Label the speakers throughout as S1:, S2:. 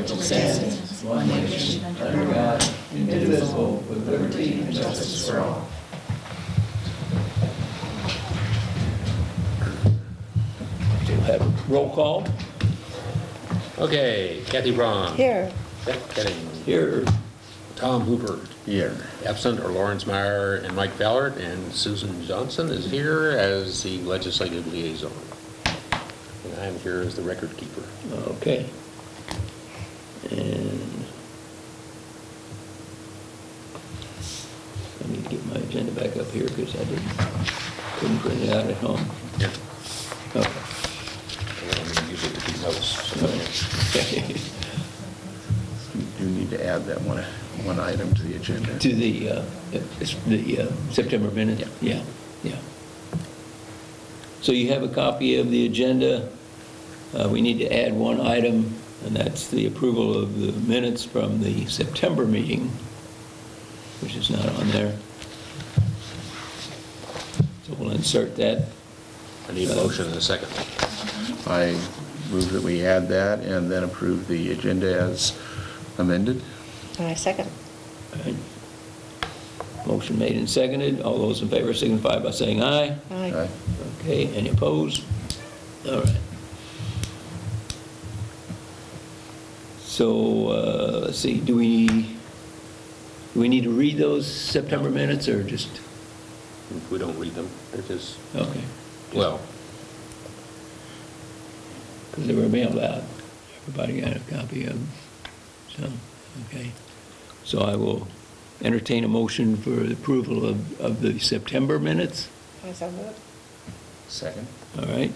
S1: which stands, one nation, under God, indivisible, with liberty and justice for all.
S2: We'll have a roll call.
S3: Okay, Kathy Braun.
S4: Here.
S3: Beth Kenning.
S2: Here.
S3: Tom Hooper.
S5: Here.
S3: Absent are Lawrence Meyer and Mike Ballard, and Susan Johnson is here as the legislative liaison. And I'm here as the record keeper.
S2: Okay. And let me get my agenda back up here because I couldn't print it out at home.
S3: Yeah.
S2: Okay.
S3: I'm going to use it to keep notes. So.
S2: Okay.
S5: You need to add that one item to the agenda.
S2: To the September minute? Yeah. So you have a copy of the agenda. We need to add one item, and that's the approval of the minutes from the September meeting, which is not on there. So we'll insert that.
S3: I need a motion in a second.
S5: I move that we add that and then approve the agenda as amended.
S4: I second.
S2: All right. Motion made and seconded. All those in favor signify by saying aye.
S4: Aye.
S2: Okay, any opposed? All right. So, let's see, do we need to read those September minutes or just?
S3: We don't read them. They're just,
S2: Okay.
S3: well,
S2: Because they were mailed out. Everybody got a copy of them. So, okay. So I will entertain a motion for the approval of the September minutes.
S4: I so moved.
S5: Second.
S2: All right.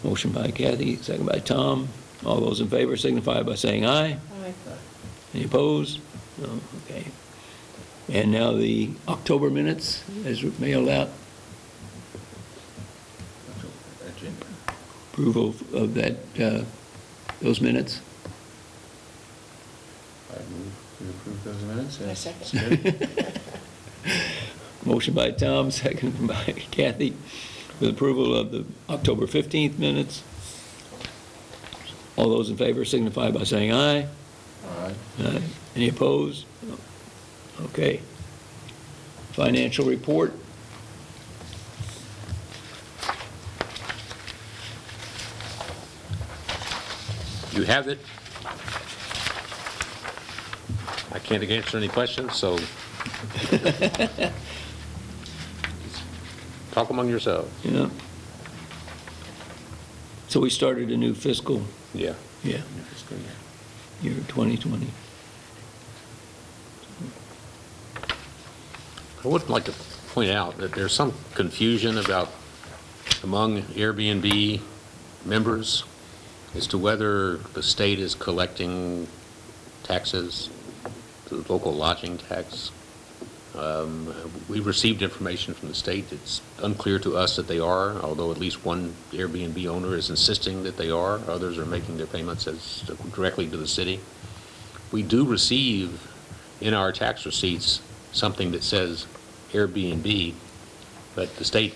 S2: Motion by Kathy, second by Tom. All those in favor signify by saying aye.
S4: Aye.
S2: Any opposed? No, okay. And now the October minutes as mailed out.
S5: Agenda.
S2: Approval of that, those minutes.
S5: I move to approve those minutes.
S4: I
S5: as
S4: second.
S5: stated.
S2: Motion by Tom, second by Kathy, with approval of the October 15th minutes. All those in favor signify by saying aye.
S5: Aye.
S2: Aye. Any opposed? No. Okay. Financial report.
S3: you have it. I can't answer any questions, so talk among yourselves.
S2: Yeah. So we started a new fiscal
S3: Yeah.
S2: year 2020.
S3: I would like to point out that there's some confusion among Airbnb members as to whether the state is collecting taxes, the local lodging tax. We received information from the state. It's unclear to us that they are, although at least one Airbnb owner is insisting that they are. Others are making their payments directly to the city. We do receive in our tax receipts something that says Airbnb, but the state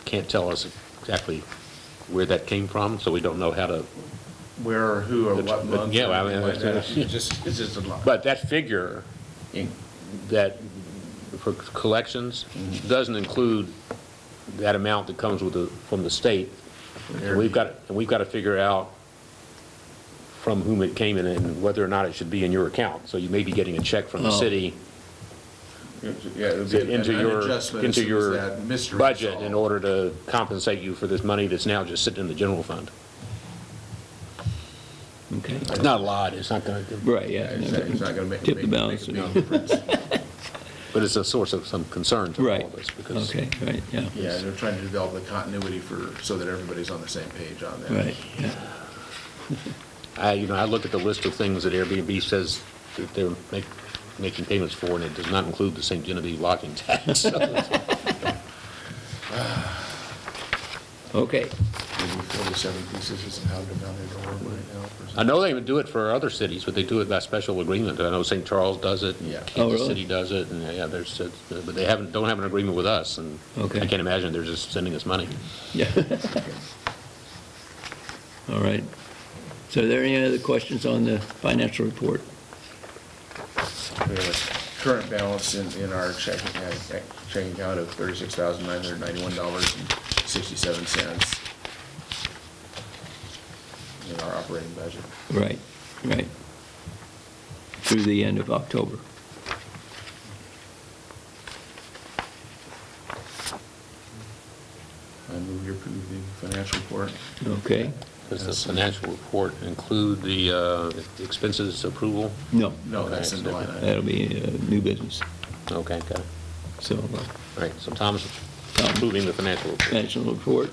S3: can't tell us exactly where that came from, so we don't know how to.
S5: Where or who or what month.
S3: Yeah, I mean,
S5: like that. It's just a lot.
S3: But that figure that for collections doesn't include that amount that comes from the state. And we've got to figure out from whom it came in and whether or not it should be in your account. So you may be getting a check from the city into your budget in order to compensate you for this money that's now just sitting in the general fund.
S2: Okay.
S3: It's not a lot. It's not going to.
S2: Right, yeah.
S5: It's not going to
S2: Tip the balance.
S5: make a big difference.
S3: But it's a source of some concern to all of us because.
S2: Okay, right, yeah.
S5: Yeah, they're trying to develop the continuity so that everybody's on the same page on that.
S2: Right, yeah.
S3: I look at the list of things that Airbnb says that they're making payments for, and it does not include the St. Genevieve lodging tax.
S2: Okay.
S5: Maybe 47 pieces isn't how to go down there to work right now.
S3: I know they would do it for other cities, but they do it by special agreement. I know St. Charles does it,
S5: Yeah.
S3: Kansas
S2: Oh, really?
S3: City does it, and yeah, but they don't have an agreement with us, and
S2: Okay.
S3: I can't imagine they're just sending us money.
S2: Yeah. All right. So are there any other questions on the financial report?
S5: We have a current balance in our checking account of $36,991.67 in our operating budget.
S2: Right, right. Through the end of October.
S5: I move you approve the financial report.
S2: Okay?
S3: Does the financial report include the expenses approval?
S2: No,
S5: No, that's in the line item.
S2: that'll be new business.
S3: Okay, got it.
S2: So,
S3: All right, so Tom's
S2: Tom.
S3: approving the financial report.
S2: financial report.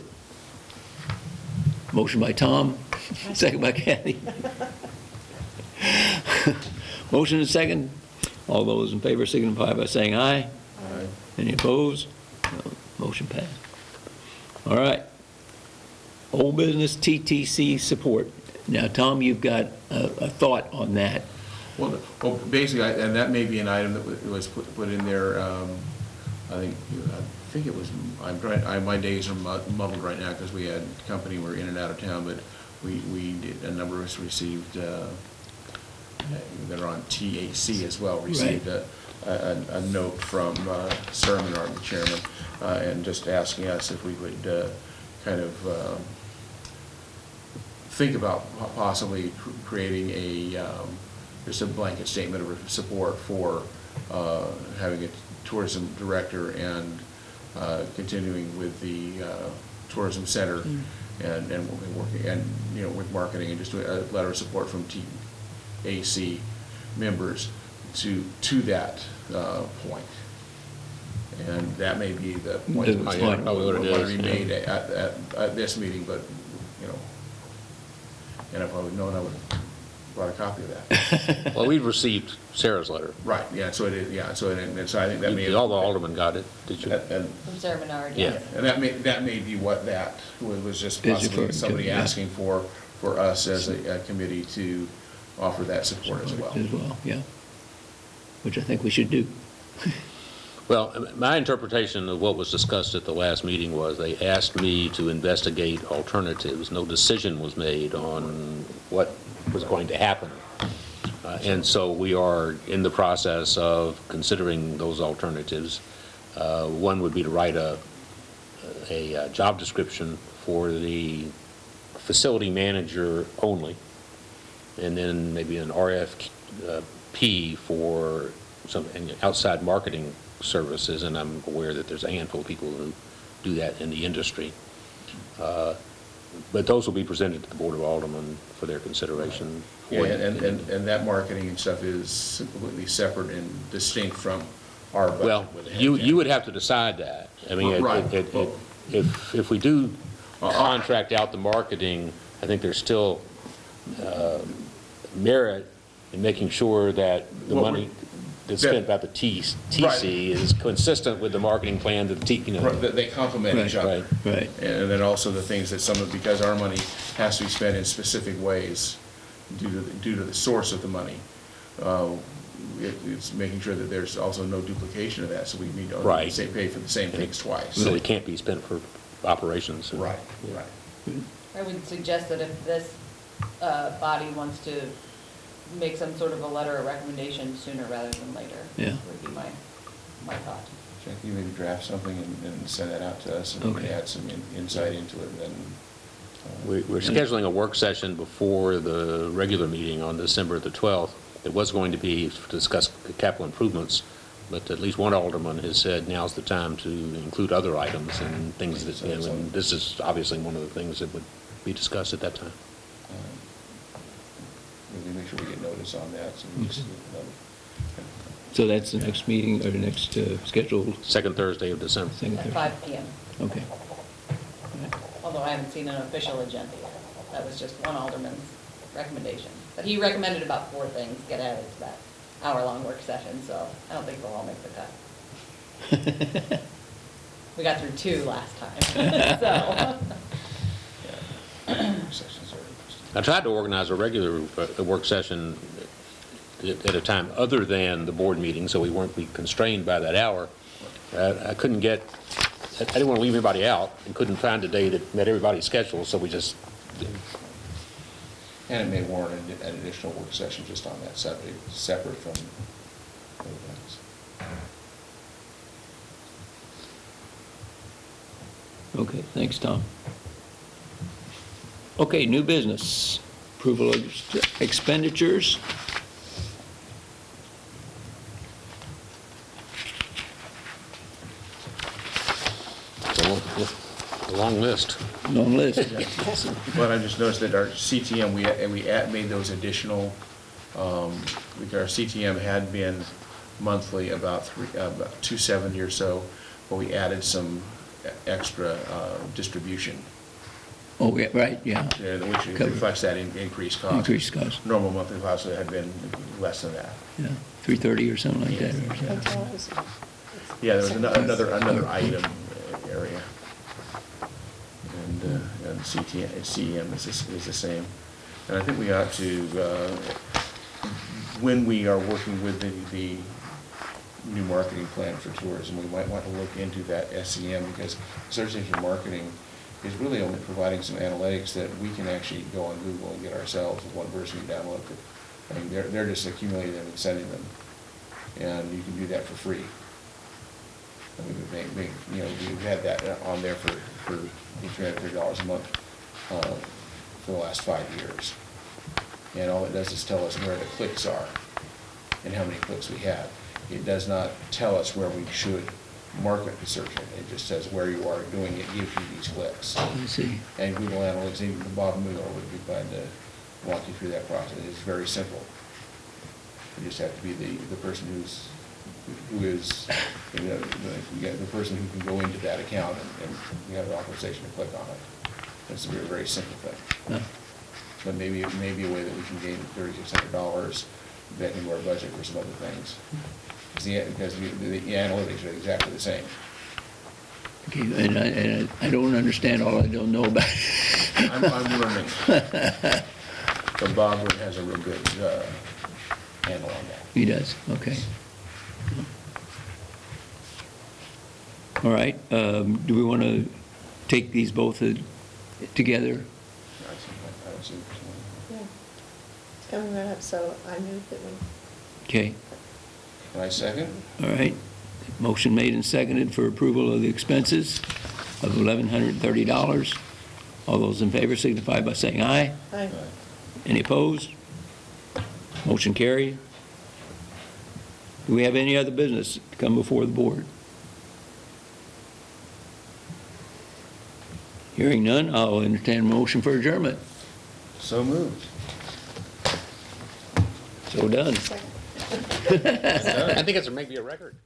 S2: Motion by Tom, second by Kathy. Motion and second. All those in favor signify by saying aye.
S5: Aye.
S2: Any opposed? No. Motion passed. All right. Old business TTC support. Now, Tom, you've got a thought on that.
S5: Well, basically, and that may be an item that was put in there, I think it was, my days are muddled right now because we had company, we're in and out of town, but we did, a number of us received, that are on TAC as well, received a note from Sermon, our chairman, and just asking us if we would kind of think about possibly creating just a blanket statement of support for having a tourism director and continuing with the tourism center and working, and, you know, with marketing, and just a letter of support from TAC members to that point. And that may be the point
S2: The
S5: that
S2: point.
S5: want
S3: Probably what it
S5: to
S3: is,
S5: be
S3: yeah.
S5: made at this meeting, but, you know, and if I would known, I would have brought a copy of that.
S3: Well, we've received Sarah's letter.
S5: Right, yeah, so it is, yeah, so I think that may have.
S3: All the aldermen got it, did you?
S5: And
S4: From Sarah Menard,
S3: Yeah.
S4: yes.
S5: and that may be what that was, just
S2: Is
S5: possibly
S2: referring to,
S5: somebody
S2: yeah.
S5: asking for us as a committee to offer that support as well.
S2: As well, yeah. Which I think we should do.
S3: Well, my interpretation of what was discussed at the last meeting was they asked me to investigate alternatives. No decision was made on what was going to happen. And so we are in the process of considering those alternatives. One would be to write a job description for the facility manager only, and then maybe an RFP for some outside marketing services, and I'm aware that there's a handful of people who do that in the industry. But those will be presented to the Board of Aldermen for their consideration.
S5: Yeah, and that marketing and stuff is completely separate and distinct from our budget.
S3: Well,
S5: with the
S3: you
S5: headcount.
S3: would have to decide that. I mean,
S5: Right.
S3: if we do contract out the marketing, I think there's still merit in making sure that the
S5: Well,
S3: money that's spent by the TC is consistent with the marketing plan that the
S5: Right, that they complement each
S2: Right,
S5: other.
S2: Right.
S5: And then also the things that because our money has to be spent in specific ways due to the source of the money, it's making sure that there's also no duplication of that, so we need to
S3: Right.
S5: pay for the same things twice.
S3: So it can't be spent for operations.
S5: Right.
S4: I would suggest that if this body wants to make some sort of a letter of recommendation sooner rather than later.
S2: Yeah.
S4: Would be my thought.
S5: Jackie, you maybe draft something and send that out to us, and we
S2: Okay.
S5: can add some insight into it, and then.
S3: We're scheduling a work session before the regular meeting on December the 12th. It was going to be to discuss capital improvements, but at least one alderman has said now's the time to include other items and things that, you know, and this is obviously one of the things that would be discussed at that time.
S5: Maybe make sure we get notice on that, so we just,
S2: So that's the next meeting, or the next scheduled
S3: Second Thursday of December.
S2: thing?
S4: At 5 p.m.,
S2: Okay.
S4: although I haven't seen an official agenda yet. That was just one alderman's recommendation. But he recommended about 4 things get added to that hour-long work session, so I don't think they'll all make the cut. We got through 2 last time, so.
S5: sessions are interesting.
S3: I tried to organize a regular work session at a time other than the board meeting, so we weren't be constrained by that hour. I couldn't get, I didn't want to leave anybody out, and couldn't find a day that met everybody's schedule, so we just
S5: And it may warrant an additional work session just on that subject, separate from other things.
S2: Okay, thanks, Tom. Okay, new business. Approval of expenditures.
S3: It's a long list.
S2: Long list.
S5: But I just noticed that our CTM, made those additional, because our CTM had been monthly about 270 or so, but we added some extra distribution,
S2: Oh, yeah, right, yeah.
S5: which
S2: Cover.
S5: reflects that increased cost.
S2: Increased cost.
S5: Normal monthly cost had been less than that.
S2: Yeah, 330 or something like that.
S5: Yeah, there was another item area. And CEM is the same. And I think we ought to, when we are working with the new marketing plan for tourism, we might want to look into that SEM, because search engine marketing is really only providing some analytics that we can actually go on Google and get ourselves with one person who downloads it. I mean, they're just accumulating them and sending them, and you can do that for free. I mean, we've had that on there for $330 a month for the last 5 years. And all it does is tell us where the clicks are and how many clicks we have. It does not tell us where we should market the search engine. It just says where you are doing it, gives you these clicks.
S2: I see.
S5: And Google Analytics, even Bob Mueller would be glad to walk you through that process. It's very simple. You just have to be the person who is, the person who can go into that account and you have the authorization to click on it. It's a very, very simple thing.
S2: Yeah.
S5: But maybe it may be a way that we can gain $3,600 back into our budget for some other things. Because the analytics are exactly the same.
S2: Okay, and I don't understand all I don't know about it.
S5: I'm learning. But Bob has a real good handle on that.
S2: He does, okay. All right, do we want to take these both together?
S5: I don't see
S6: Yeah. It's coming right up, so I move that we.
S2: Okay,
S5: Can I second?
S2: all right. Motion made and seconded for approval of the expenses of $1,130. All those in favor signify by saying aye.
S6: Aye.
S2: Any opposed? Motion carried. Do we have any other business to come before the board? Hearing none, I'll entertain a motion for adjournment.
S5: So moved.
S2: So done.
S6: Second.
S3: I think it's maybe a record.